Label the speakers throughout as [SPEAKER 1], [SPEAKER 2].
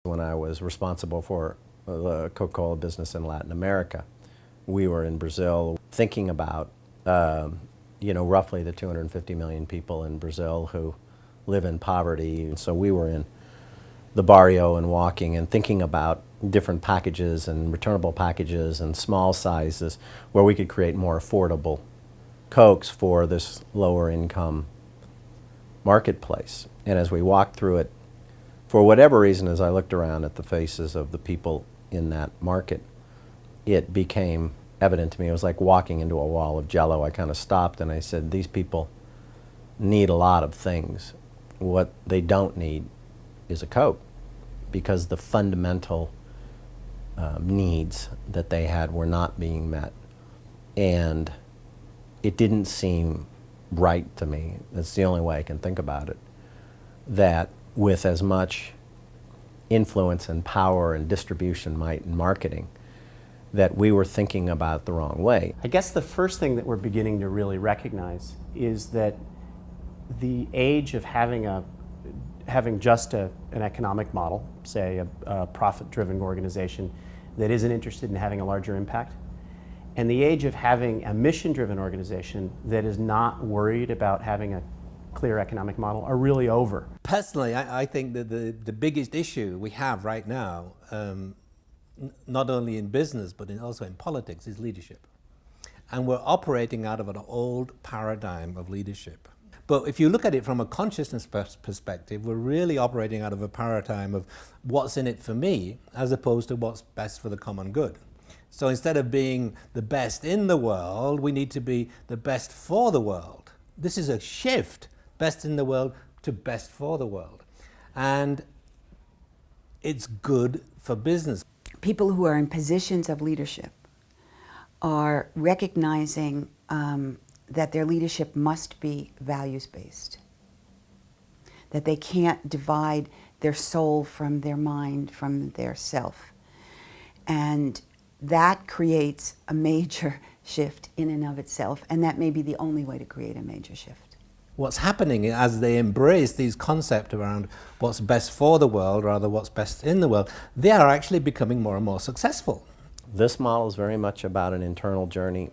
[SPEAKER 1] When I was responsible for the Coca-Cola business in Latin America, we were in Brazil thinking about, roughly the 250 million people in Brazil who live in poverty. And so we were in the barrio and walking and thinking about different packages and returnable packages and small sizes where we could create more affordable Cokes for this lower income marketplace. And as we walked through it, for whatever reason, as I looked around at the faces of the people in that market, it became evident to me. It was like walking into a wall of jello. I kind of stopped and I said, these people need a lot of things. What they don't need is a Coke, because the fundamental needs that they had were not being met. And it didn't seem right to me, that's the only way I can think about it, that with as much influence and power and distribution, might, and marketing, that we were thinking about it the wrong way.
[SPEAKER 2] I guess the first thing that we're beginning to really recognize is that the age of having just an economic model, say a profit-driven organization that isn't interested in having a larger impact, and the age of having a mission-driven organization that is not worried about having a clear economic model are really over.
[SPEAKER 3] Personally, I think that the biggest issue we have right now, not only in business but also in politics, is leadership. And we're operating out of an old paradigm of leadership. But if you look at it from a consciousness perspective, we're really operating out of a paradigm of what's in it for me as opposed to what's best for the common good. So instead of being the best in the world, we need to be the best for the world. This is a shift, best in the world to best for the world. And it's good for business.
[SPEAKER 4] People who are in positions of leadership are recognizing that their leadership must be values-based, that they can't divide their soul from their mind, from their self. And that creates a major shift in and of itself, and that may be the only way to create a major shift.
[SPEAKER 3] What's happening as they embrace these concepts around what's best for the world, rather what's best in the world, they are actually becoming more and more successful.
[SPEAKER 1] This model is very much about an internal journey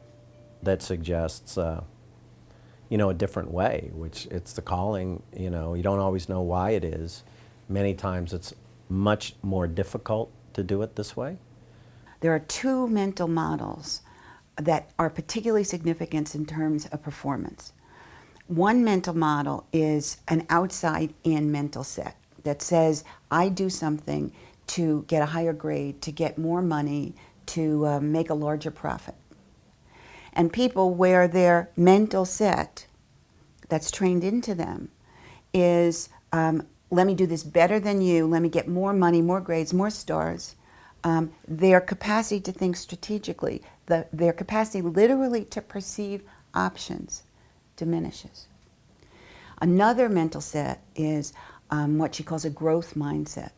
[SPEAKER 1] that suggests a different way, which it's the calling. You don't always know why it is. Many times it's much more difficult to do it this way.
[SPEAKER 4] There are two mental models that are particularly significant in terms of performance. One mental model is an outside-in mental set that says, I do something to get a higher grade, to get more money, to make a larger profit. And people where their mental set that's trained into them is, let me do this better than you, let me get more money, more grades, more stars. Their capacity to think strategically, their capacity literally to perceive options diminishes. Another mental set is what she calls a growth mindset.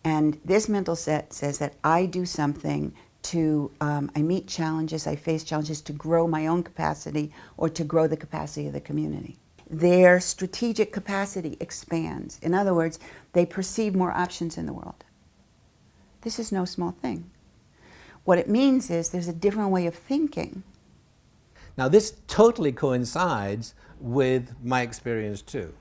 [SPEAKER 4] And this mental set says that I do something to, I meet challenges, I face challenges to grow my own capacity or to grow the capacity of the community. Their strategic capacity expands. In other words, they perceive more options in the world. This is no small thing. What it means is there's a different way of thinking.
[SPEAKER 3] Now this totally coincides with my experience too.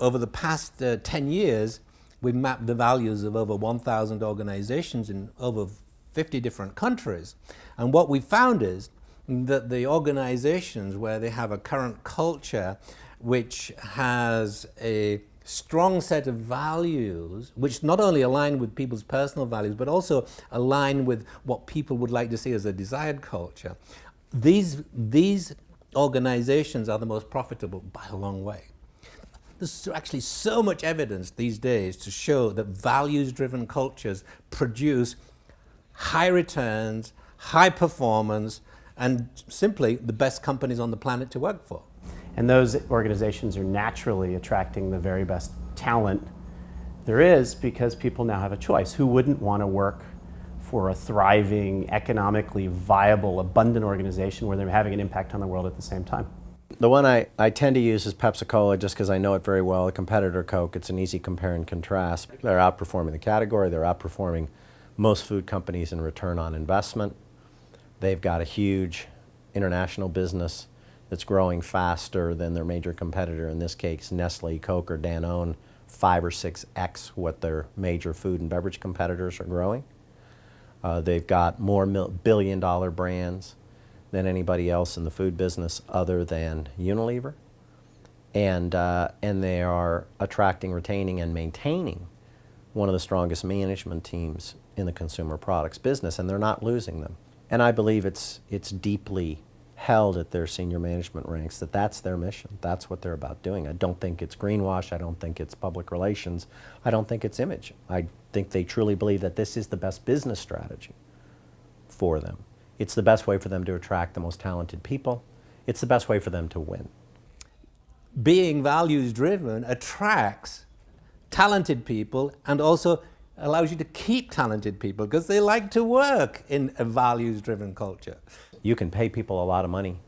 [SPEAKER 3] Over the past 10 years, we've mapped the values of over 1,000 organizations in over 50 different countries. And what we found is that the organizations where they have a current culture which has a strong set of values, which not only align with people's personal values, but also align with what people would like to see as a desired culture, these organizations are the most profitable by a long way. There's actually so much evidence these days to show that values-driven cultures produce high returns, high performance, and simply the best companies on the planet to work for.
[SPEAKER 2] And those organizations are naturally attracting the very best talent there is, because people now have a choice. Who wouldn't want to work for a thriving, economically viable, abundant organization where they're having an impact on the world at the same time?
[SPEAKER 1] The one I tend to use is Pepsi-Cola just because I know it very well. A competitor, Coke, it's an easy compare and contrast. They're outperforming the category. They're outperforming most food companies in return on investment. They've got a huge international business that's growing faster than their major competitor, in this case Nestle, Coke, or Danone, 5 or 6x what their major food and beverage competitors are growing. They've got more billion-dollar brands than anybody else in the food business other than Unilever. And they are attracting, retaining, and maintaining one of the strongest management teams in the consumer products business, and they're not losing them. And I believe it's deeply held at their senior management ranks that that's their mission. That's what they're about doing. I don't think it's greenwash. I don't think it's public relations. I don't think it's image. I think they truly believe that this is the best business strategy for them. It's the best way for them to attract the most talented people. It's the best way for them to win.
[SPEAKER 3] Being values driven attracts talented people and also allows you to keep talented people because they like to work in a values driven culture.
[SPEAKER 1] You can pay people a lot of money,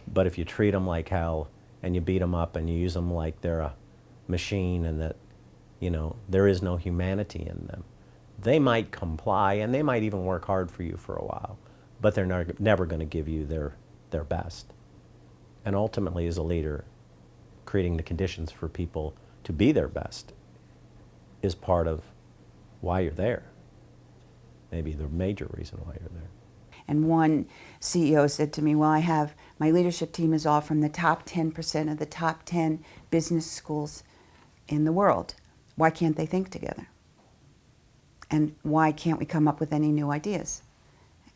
[SPEAKER 1] but if you treat them like hell and you beat them up and you use them like they're a machine and that, you know, there is no humanity in them, they might comply and they might even work hard for you for a while, but they're never going to give you their best. And ultimately, as a leader, creating the conditions for people to be their best is part of why you're there. Maybe the major reason why you're there.
[SPEAKER 4] And one CEO said to me, well, my leadership team is all from the top 10% of the top 10 business schools in the world. Why can't they think together? And why can't we come up with any new ideas?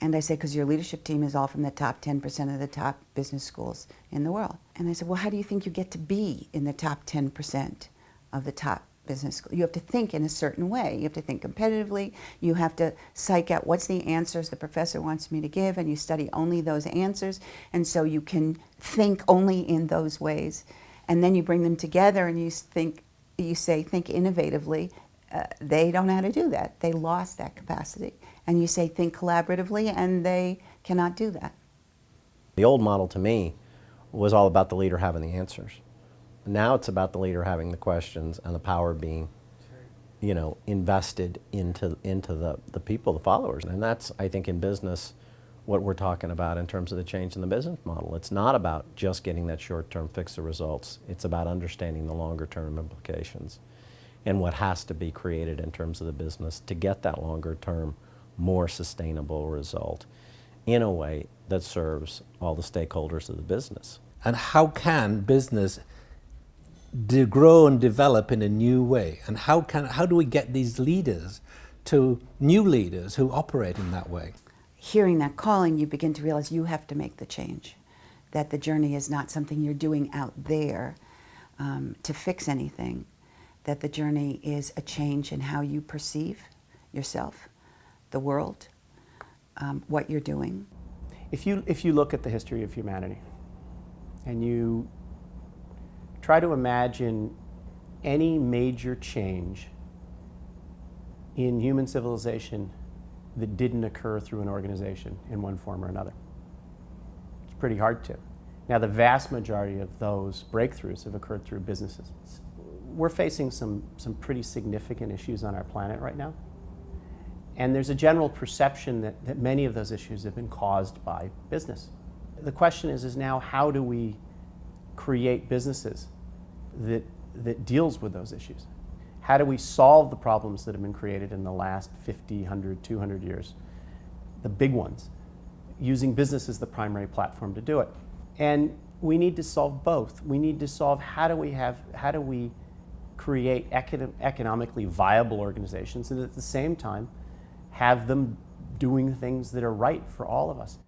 [SPEAKER 4] And I said, because your leadership team is all from the top 10% of the top business schools in the world. And I said, well, how do you think you get to be in the top 10% of the top business school? You have to think in a certain way. You have to think competitively. You have to psych out what's the answers the professor wants me to give, and you study only those answers. And so you can think only in those ways. And then you bring them together and you think innovatively. They don't know how to do that. They lost that capacity. And you say think collaboratively, and they cannot do that.
[SPEAKER 1] The old model to me was all about the leader having the answers. Now it's about the leader having the questions and the power being, you know, invested into the people, the followers. And that's, I think, in business, what we're talking about in terms of the change in the business model. It's not about just getting that short-term fix of results. It's about understanding the longer-term implications and what has to be created in terms of the business to get that longer-term, more sustainable result in a way that serves all the stakeholders of the business.
[SPEAKER 3] And how can business grow and develop in a new way? And how do we get these leaders to new leaders who operate in that way?
[SPEAKER 4] Hearing that calling, you begin to realize you have to make the change, that the journey is not something you're doing out there to fix anything, that the journey is a change in how you perceive yourself, the world, what you're doing.
[SPEAKER 2] If you look at the history of humanity and you try to imagine any major change in human civilization that didn't occur through an organization in one form or another. It's pretty hard to. Now, the vast majority of those breakthroughs have occurred through businesses. We're facing some pretty significant issues on our planet right now. And there's a general perception that many of those issues have been caused by business. The question is now how do we create businesses that deals with those issues? How do we solve the problems that have been created in the last 50, 100, 200 years, the big ones, using business as the primary platform to do it? And we need to solve both. We need to solve how do we create economically viable organizations and at the same time have them doing things that are right for all of us.